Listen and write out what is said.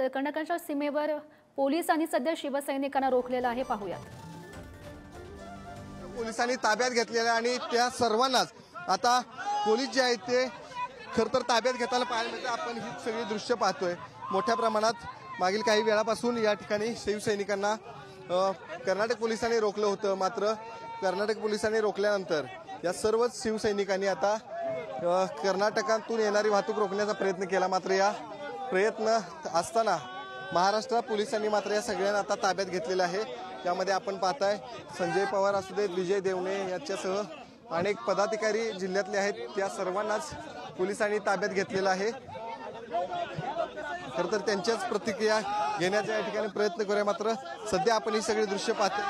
कर्नाटकच्या सीमेवर पोलिसांनी सध्या शिवसैनिकांना रोखलेलं आहे, पाहूयात। पोलिसांनी ताब्यात घेतलेल्या आणि त्या सर्वांनाच आता पोलीस जे आहेत ते खरं तर ताब्यात घेताना पाहायला मिळते। आपण ही सगळी दृश्य पाहतोय। मोठ्या प्रमाणात मागील काही वेळापासून या ठिकाणी शिवसैनिकांना कर्नाटक पोलिसांनी रोखलं होतं, मात्र कर्नाटक पोलिसांनी रोखल्यानंतर या सर्वच शिवसैनिकांनी आता कर्नाटकातून येणारी वाहतूक रोखण्याचा प्रयत्न केला। मात्र या प्रयत्न असताना महाराष्ट्र पोलिसांनी मात्र या सगळ्यांना आता ताब्यात घेतलेलं आहे। त्यामध्ये आपण पाहताय संजय पवार असू देत, विजय देवणे यांच्यासह अनेक पदाधिकारी जिल्ह्यातले आहेत, त्या सर्वांनाच पोलिसांनी ताब्यात घेतलेलं आहे। खरं तर त्यांच्याच प्रतिक्रिया घेण्याचा या ठिकाणी प्रयत्न करूया। मात्र सध्या आपण ही सगळी दृश्य पाहतो।